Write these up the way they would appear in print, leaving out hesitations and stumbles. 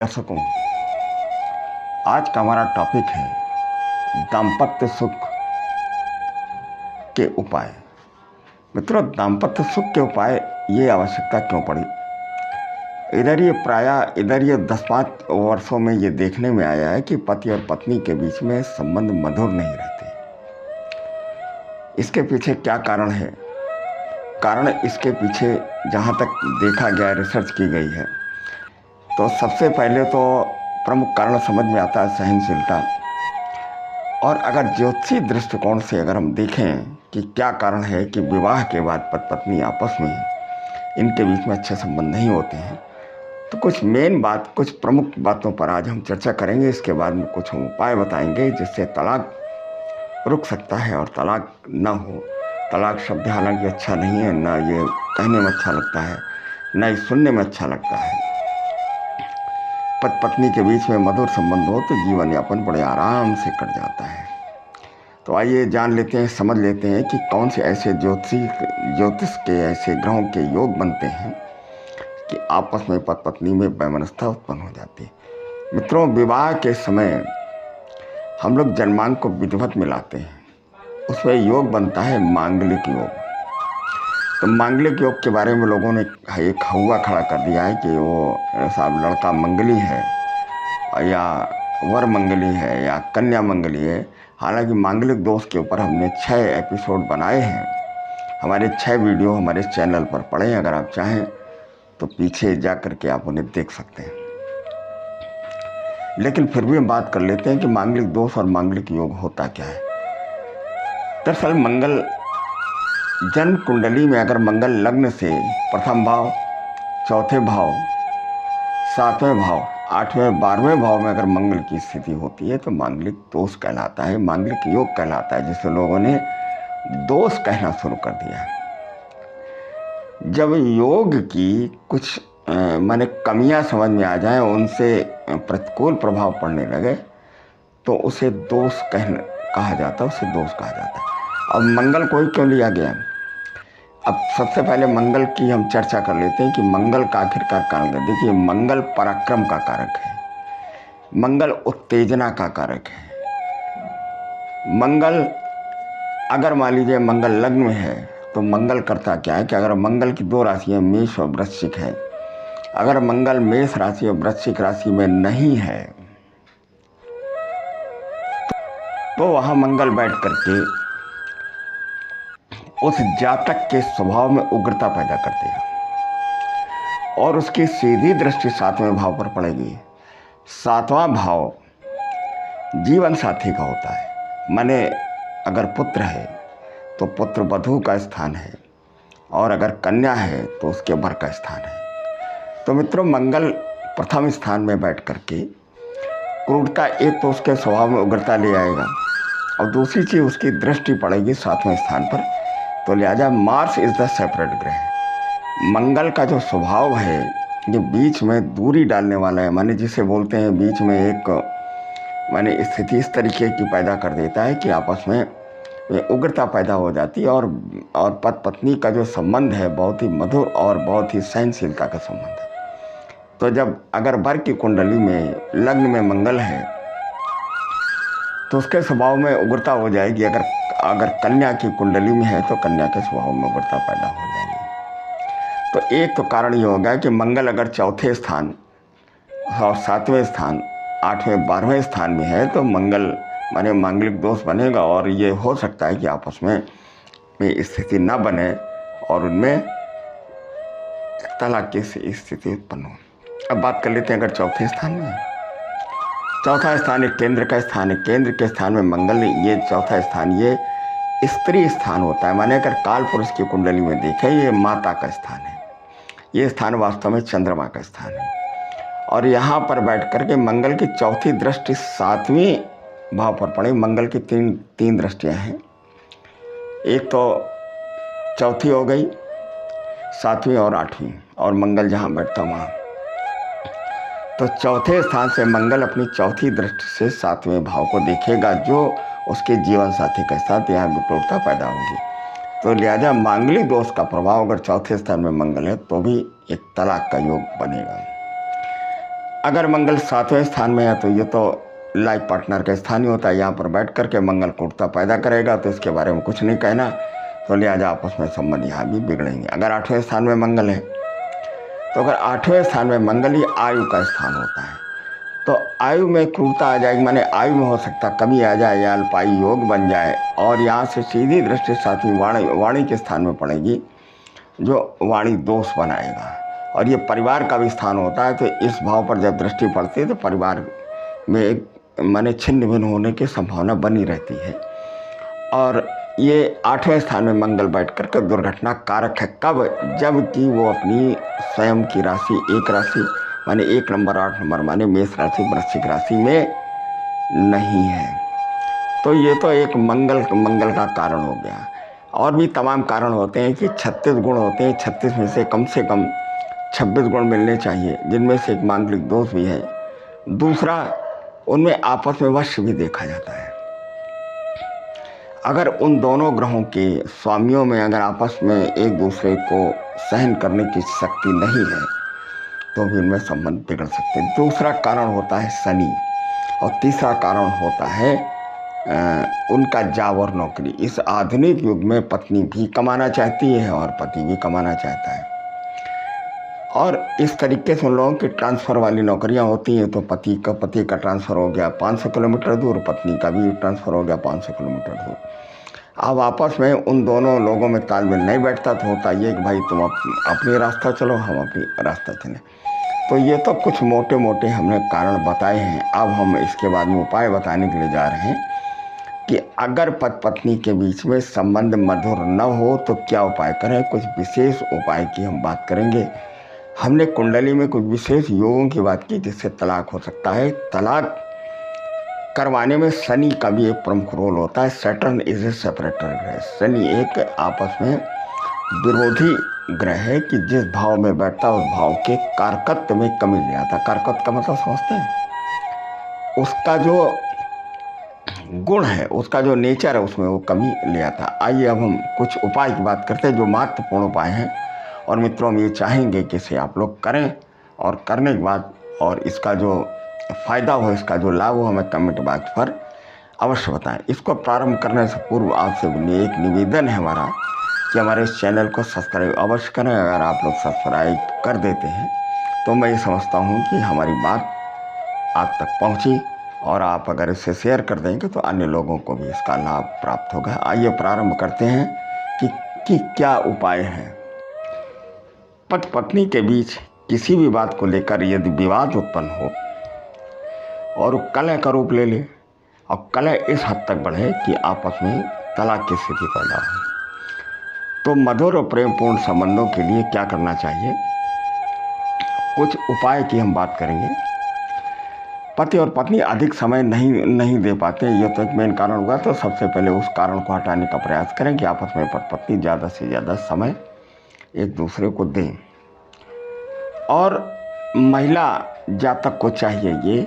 दर्शकों, आज का हमारा टॉपिक है दाम्पत्य सुख के उपाय। मित्रों, दाम्पत्य सुख के उपाय ये आवश्यकता क्यों पड़ी? इधर ये 10-5 वर्षों में ये देखने में आया है कि पति और पत्नी के बीच में संबंध मधुर नहीं रहते। इसके पीछे क्या कारण है? कारण इसके पीछे जहाँ तक देखा गया, रिसर्च की गई है, तो सबसे पहले तो प्रमुख कारण समझ में आता है सहनशीलता। और अगर ज्योतिषी दृष्टिकोण से अगर हम देखें कि क्या कारण है कि विवाह के बाद पति पत्नी आपस में इनके बीच में अच्छे संबंध नहीं होते हैं, तो कुछ प्रमुख बातों पर आज हम चर्चा करेंगे। इसके बाद में कुछ हम उपाय बताएंगे जिससे तलाक रुक सकता है और तलाक न हो। तलाक शब्द हालांकि अच्छा नहीं है, ना ये कहने में अच्छा लगता है, ना ये सुनने में अच्छा लगता है। पति पत्नी के बीच में मधुर संबंध हो तो जीवन यापन बड़े आराम से कट जाता है। तो आइए जान लेते हैं, समझ लेते हैं कि कौन से ऐसे ज्योतिष के ऐसे ग्रहों के योग बनते हैं कि आपस में पति पत्नी में वैमनस्यता उत्पन्न हो जाती है। मित्रों, विवाह के समय हम लोग जन्मांक को विधिवत मिलाते हैं, उसमें योग बनता है मांगलिक योग। तो मांगलिक योग के बारे में लोगों ने एक हौवा खड़ा कर दिया है कि वो साहब लड़का मंगली है या वर मंगली है या कन्या मंगली है। हालांकि मांगलिक दोष के ऊपर हमने 6 एपिसोड बनाए हैं। हमारे 6 वीडियो हमारे चैनल पर पड़े हैं, अगर आप चाहें तो पीछे जा कर के आप उन्हें देख सकते हैं। लेकिन फिर भी हम बात कर लेते हैं कि मांगलिक दोष और मांगलिक योग होता क्या है। दरअसल मंगल जन्म कुंडली में अगर मंगल लग्न से प्रथम भाव, चौथे भाव, 7वें भाव, 8वें, 12वें भाव में अगर मंगल की स्थिति होती है तो मांगलिक दोष कहलाता है, मांगलिक योग कहलाता है, जिसे लोगों ने दोष कहना शुरू कर दिया है। जब योग की कुछ माने कमियां समझ में आ जाएं, उनसे प्रतिकूल प्रभाव पड़ने लगे तो उसे दोष कहा जाता है, उसे दोष कहा जाता है। अब मंगल को ही क्यों लिया गया? अब सबसे पहले मंगल की हम चर्चा कर लेते हैं कि मंगल का आखिरकार कारण है। देखिए, मंगल पराक्रम का कारक है, मंगल उत्तेजना का कारक है। मंगल अगर मान लीजिए मंगल लग्न में है तो मंगल करता क्या है कि अगर मंगल की 2 राशियां मेष और वृश्चिक है, अगर मंगल मेष राशि और वृश्चिक राशि में नहीं है तो वहां मंगल बैठ करके उस जातक के स्वभाव में उग्रता पैदा कर देगा और उसकी सीधी दृष्टि 7वें भाव पर पड़ेगी। 7वां भाव जीवन साथी का होता है, माने अगर पुत्र है तो पुत्र वधू का स्थान है और अगर कन्या है तो उसके वर का स्थान है। तो मित्रों, मंगल प्रथम स्थान में बैठ करके क्रूरता, एक तो उसके स्वभाव में उग्रता ले आएगा और दूसरी चीज़ उसकी दृष्टि पड़ेगी 7वें स्थान पर। तो लिहाजा मार्स इज द सेपरेट ग्रह। मंगल का जो स्वभाव है ये बीच में दूरी डालने वाला है, माने जिसे बोलते हैं बीच में एक माने स्थिति इस तरीके की पैदा कर देता है कि आपस में उग्रता पैदा हो जाती है और पति पत्नी का जो संबंध है बहुत ही मधुर और बहुत ही सहनशीलता का संबंध है। तो जब अगर वर की कुंडली में लग्न में मंगल है तो उसके स्वभाव में उग्रता हो जाएगी। अगर कन्या की कुंडली में है तो कन्या के स्वभाव में उग्रता पैदा हो जाएगी। तो एक तो कारण ये होगा कि मंगल अगर चौथे स्थान और 7वें स्थान, 8वें, 12वें स्थान में है तो मंगल माने मांगलिक दोष बनेगा और ये हो सकता है कि आपस में स्थिति न बने और उनमें तलाक की स्थिति उत्पन्न हो। अब बात कर लेते हैं अगर चौथे स्थान में है। चौथा स्थान एक केंद्र का स्थान है, केंद्र के स्थान में मंगल, ये चौथा स्थान ये स्त्री स्थान होता है, माने अगर काल पुरुष की कुंडली में देखें ये माता का स्थान है। ये स्थान वास्तव में चंद्रमा का स्थान है और यहाँ पर बैठ करके मंगल की चौथी दृष्टि 7वें भाव पर पड़े। मंगल की तीन दृष्टियाँ हैं, एक तो चौथी हो गई, 7वीं और 8वीं, और मंगल जहाँ बैठता वहाँ। तो चौथे स्थान से मंगल अपनी चौथी दृष्टि से 7वें भाव को देखेगा जो उसके जीवन साथी के साथ यहाँ विकरूपता पैदा होगी। तो लिहाजा मांगलिक दोष का प्रभाव अगर चौथे स्थान में मंगल है तो भी एक तलाक का योग बनेगा। अगर मंगल 7वें स्थान में है तो ये तो लाइफ पार्टनर का स्थान ही होता है, यहाँ पर बैठ करके मंगल कूटता पैदा करेगा, तो इसके बारे में कुछ नहीं कहना, तो लिहाजा आपस में संबंध यहाँ भी बिगड़ेंगे। अगर 8वें स्थान में मंगल है तो अगर 8वें स्थान में मंगल ही आयु का स्थान होता है तो आयु में क्रूरता आ जाएगी, माने आयु में हो सकता कमी आ जाए या अल्पायु योग बन जाए, और यहाँ से सीधी दृष्टि साथी वाणी के स्थान में पड़ेगी जो वाणी दोष बनाएगा, और ये परिवार का भी स्थान होता है। तो इस भाव पर जब दृष्टि पड़ती है तो परिवार में एक माने छिन्न भिन्न होने की संभावना बनी रहती है। और ये 8वें स्थान में मंगल बैठ कर के दुर्घटना कारक है। कब? जबकि वो अपनी स्वयं की राशि एक राशि माने 1 नंबर 8 नंबर माने मेष राशि वृश्चिक राशि में नहीं है। तो ये तो एक मंगल का कारण हो गया। और भी तमाम कारण होते हैं कि 36 गुण होते हैं, 36 में से कम 26 गुण मिलने चाहिए, जिनमें से एक मांगलिक दोष भी है। दूसरा, उनमें आपस में वश भी देखा जाता है। अगर उन दोनों ग्रहों के स्वामियों में अगर आपस में एक दूसरे को सहन करने की शक्ति नहीं है तो भी उनमें संबंध बिगड़ सकते हैं। दूसरा कारण होता है शनि, और तीसरा कारण होता है उनका जॉब और नौकरी। इस आधुनिक युग में पत्नी भी कमाना चाहती है और पति भी कमाना चाहता है, और इस तरीके से उन लोगों की ट्रांसफ़र वाली नौकरियां होती हैं। तो पति का ट्रांसफ़र हो गया 500 किलोमीटर दूर, पत्नी का भी ट्रांसफ़र हो गया 500 किलोमीटर दूर। अब आपस में उन दोनों लोगों में तालमेल नहीं बैठता तो होता ये कि भाई तुम अपनी रास्ता चलो, हम अपनी रास्ता चलें। तो ये तो कुछ मोटे मोटे हमने कारण बताए हैं। अब हम इसके बाद में उपाय बताने के लिए जा रहे हैं कि अगर पति पत्नी के बीच में संबंध मधुर न हो तो क्या उपाय करें। कुछ विशेष उपाय की हम बात करेंगे। हमने कुंडली में कुछ विशेष योगों की बात की जिससे तलाक हो सकता है। तलाक करवाने में शनि का भी एक प्रमुख रोल होता है। सैटर्न इज ए सेपरेटर ग्रह। शनि एक आपस में विरोधी ग्रह है कि जिस भाव में बैठता है उस भाव के कारकत्व में कमी ले आता। कारकत्व का मतलब समझते हैं? उसका जो गुण है, उसका जो नेचर है, उसमें वो कमी ले आता। आइए अब हम कुछ उपाय की बात करते हैं जो महत्वपूर्ण उपाय हैं, और मित्रों हम ये चाहेंगे कि इसे आप लोग करें, और करने के बाद और इसका जो फ़ायदा हो, इसका जो लाभ हो, हमें कमेंट बॉक्स पर अवश्य बताएं। इसको प्रारंभ करने से पूर्व आपसे एक निवेदन है हमारा कि हमारे इस चैनल को सब्सक्राइब अवश्य करें। अगर आप लोग सब्सक्राइब कर देते हैं तो मैं ये समझता हूँ कि हमारी बात आप तक पहुँची, और आप अगर इसे शेयर कर देंगे तो अन्य लोगों को भी इसका लाभ प्राप्त होगा। आइए प्रारंभ करते हैं कि क्या उपाय है। पति पत्नी के बीच किसी भी बात को लेकर यदि विवाद उत्पन्न हो और कलह का रूप ले ले, और कलह इस हद तक बढ़े कि आपस में तलाक की स्थिति पैदा हो, तो मधुर और प्रेमपूर्ण संबंधों के लिए क्या करना चाहिए, कुछ उपाय की हम बात करेंगे। पति और पत्नी अधिक समय नहीं दे पाते, यह तो एक मेन कारण होगा। तो सबसे पहले उस कारण को हटाने का प्रयास करें कि आपस में पति पत्नी ज़्यादा से ज़्यादा समय एक दूसरे को दें। और महिला जातक को चाहिए ये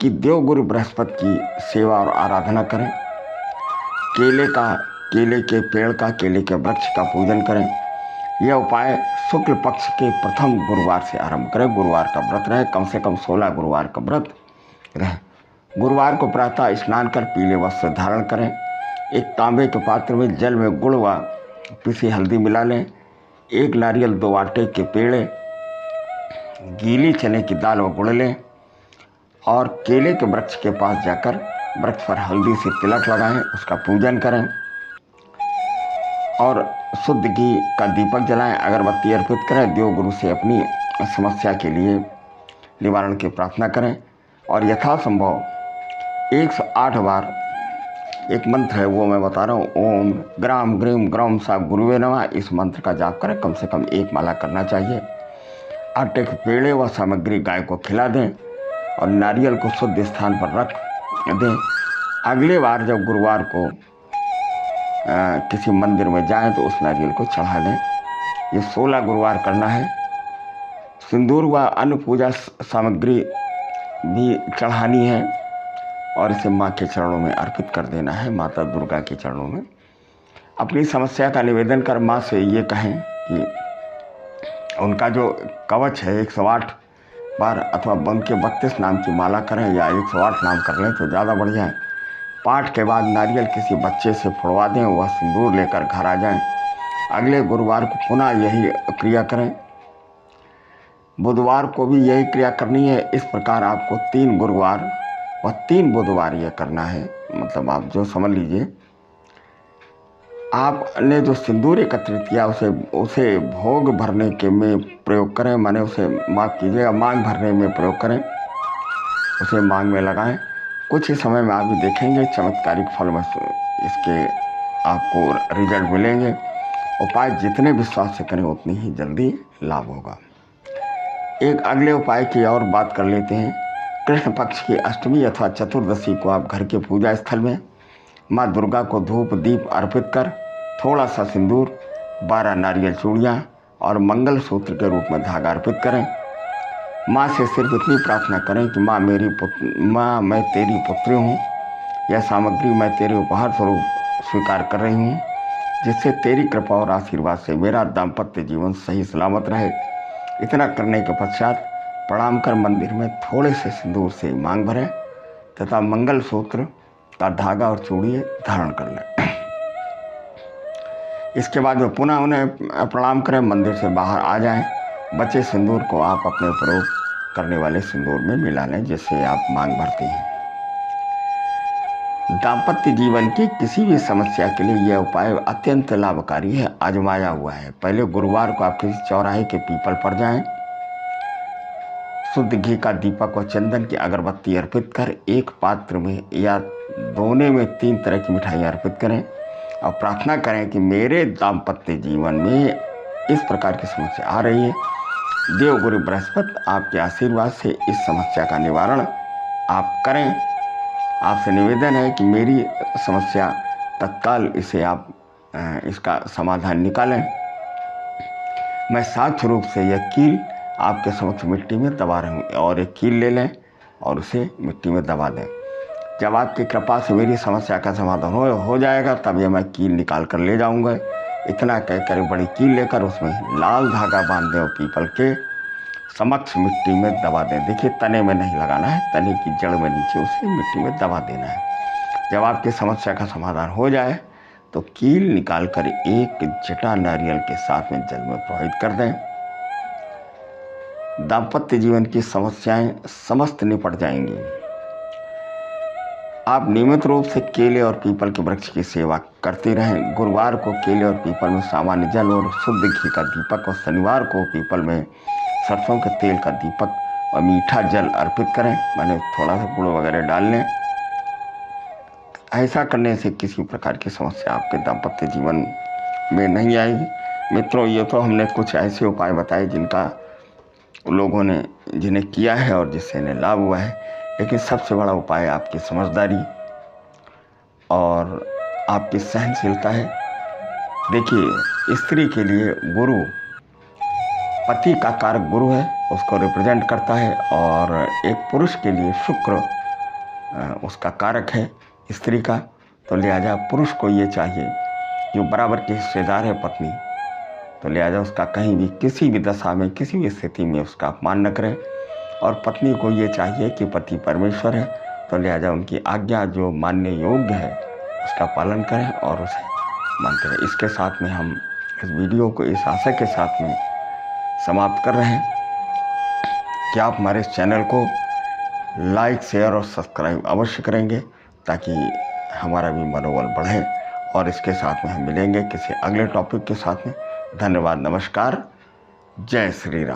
कि देवगुरु बृहस्पति की सेवा और आराधना करें। केले के पेड़ का, केले के वृक्ष का पूजन करें। यह उपाय शुक्ल पक्ष के प्रथम गुरुवार से आरंभ करें। गुरुवार का व्रत रहे, कम से कम 16 गुरुवार का व्रत रहे। गुरुवार को प्रातः स्नान कर पीले वस्त्र धारण करें। एक तांबे के पात्र में जल में गुड़ व पिसी हल्दी मिला लें। 1 नारियल 2 आटे के पेड़े, गीली चने की दाल व गुड़ लें, और केले के वृक्ष के पास जाकर वृक्ष पर हल्दी से तिलक लगाएं, उसका पूजन करें, और शुद्ध घी का दीपक जलाएं, अगरबत्ती अर्पित करें। देवगुरु से अपनी समस्या के लिए निवारण की प्रार्थना करें, और यथासंभव 108 बार एक मंत्र है, वो मैं बता रहा हूँ। ओम ग्राम ग्रीम ग्राम सा गुरुवे नमः, इस मंत्र का जाप करें। कम से कम 1 माला करना चाहिए। आटे के पेड़े व सामग्री गाय को खिला दें, और नारियल को शुद्ध स्थान पर रख दें। अगले बार जब गुरुवार को किसी मंदिर में जाएं तो उस नारियल को चढ़ा दें। ये 16 गुरुवार करना है। सिंदूर व अन्य पूजा सामग्री भी चढ़ानी है, और इसे माँ के चरणों में अर्पित कर देना है, माता दुर्गा के चरणों में। अपनी समस्या का निवेदन कर माँ से ये कहें कि उनका जो कवच है 108 बार अथवा बम के 32 नाम की माला करें या 108 नाम कर लें तो ज़्यादा बढ़िया है। पाठ के बाद नारियल किसी बच्चे से फोड़वा दें, वह सिंदूर लेकर घर आ जाएं। अगले गुरुवार को पुनः यही क्रिया करें। बुधवार को भी यही क्रिया करनी है। इस प्रकार आपको 3 गुरुवार व 3 बुधवार यह करना है। मतलब आप जो समझ लीजिए, आपने जो सिंदूर एकत्रित किया उसे भोग भरने के में प्रयोग करें, माने उसे माफ़ कीजिएगा मांग भरने में प्रयोग करें, उसे मांग में लगाएं। कुछ ही समय में आप भी देखेंगे चमत्कारिक फल में इसके आपको रिजल्ट मिलेंगे। उपाय जितने विश्वास से करें उतनी ही जल्दी लाभ होगा। एक अगले उपाय की और बात कर लेते हैं। कृष्ण पक्ष की अष्टमी अथवा चतुर्दशी को आप घर के पूजा स्थल में माँ दुर्गा को धूप दीप अर्पित कर थोड़ा सा सिंदूर, 12 नारियल चूड़ियाँ और मंगल सूत्र के रूप में धागा अर्पित करें। माँ से सिर्फ इतनी प्रार्थना करें कि माँ मैं तेरी पुत्री हूँ, यह सामग्री मैं तेरे उपहार स्वरूप स्वीकार कर रही हूँ, जिससे तेरी कृपा और आशीर्वाद से मेरा दाम्पत्य जीवन सही सलामत रहे। इतना करने के पश्चात प्रणाम कर मंदिर में थोड़े से सिंदूर से मांग भरें तथा मंगल सूत्र का धागा और चूड़ी धारण कर लें। इसके बाद में पुनः उन्हें प्रणाम करें, मंदिर से बाहर आ जाएं। बचे सिंदूर को आप अपने प्रयोग करने वाले सिंदूर में मिला लें जिससे आप मांग भरते हैं। दाम्पत्य जीवन की किसी भी समस्या के लिए यह उपाय अत्यंत लाभकारी है, आजमाया हुआ है। पहले गुरुवार को आप किसी चौराहे के पीपल पर जाएं, शुद्ध घी का दीपक और चंदन की अगरबत्ती अर्पित कर एक पात्र में या दोने में 3 तरह की मिठाइयाँ अर्पित करें और प्रार्थना करें कि मेरे दाम्पत्य जीवन में इस प्रकार की समस्या आ रही है, देव गुरु बृहस्पति आपके आशीर्वाद से इस समस्या का निवारण आप करें। आपसे निवेदन है कि मेरी समस्या तत्काल इसे आप इसका समाधान निकालें। मैं साक्ष्य रूप से यह कील आपके समक्ष मिट्टी में दबा रहा हूँ और एक कील ले लें और उसे मिट्टी में दबा दें। जब आपकी कृपा से मेरी समस्या का समाधान हो जाएगा तब यह मैं कील निकाल कर ले जाऊँगा। इतना कहकर बड़ी कील लेकर उसमें लाल धागा बांध दें और पीपल के समक्ष मिट्टी में दबा दें। देखिए तने में नहीं लगाना है, तने की जड़ में नीचे उसे मिट्टी में दबा देना है। जब आपकी समस्या का समाधान हो जाए तो कील निकाल कर एक जटा नारियल के साथ में जल में प्रवाहित कर दें। दाम्पत्य जीवन की समस्याएं समस्त निपट जाएंगी। आप नियमित रूप से केले और पीपल के वृक्ष की सेवा करते रहें। गुरुवार को केले और पीपल में सामान्य जल और शुद्ध घी का दीपक और शनिवार को पीपल में सरसों के तेल का दीपक और मीठा जल अर्पित करें, माने थोड़ा सा गुड़ वगैरह डाल लें। ऐसा करने से किसी प्रकार की समस्या आपके दाम्पत्य जीवन में नहीं आएगी। मित्रों, ये तो हमने कुछ ऐसे उपाय बताए जिनका लोगों ने जिन्हें किया है और जिससे इन्हें लाभ हुआ है, लेकिन सबसे बड़ा उपाय आपकी समझदारी और आपकी सहनशीलता है। देखिए, स्त्री के लिए गुरु पति का कारक गुरु है, उसको रिप्रेजेंट करता है, और एक पुरुष के लिए शुक्र उसका कारक है स्त्री का। तो लिहाजा पुरुष को ये चाहिए, जो बराबर के हिस्सेदार है पत्नी, तो लिहाजा उसका कहीं भी किसी भी दशा में किसी भी स्थिति में उसका अपमान न करें। और पत्नी को ये चाहिए कि पति परमेश्वर है, तो लिहाजा उनकी आज्ञा जो मानने योग्य है उसका पालन करें और उसे मानते रहें। इसके साथ में हम इस वीडियो को इस आशा के साथ में समाप्त कर रहे हैं कि आप हमारे इस चैनल को लाइक, शेयर और सब्सक्राइब अवश्य करेंगे ताकि हमारा भी मनोबल बढ़े। और इसके साथ में हम मिलेंगे किसी अगले टॉपिक के साथ में। धन्यवाद, नमस्कार, जय श्री राम।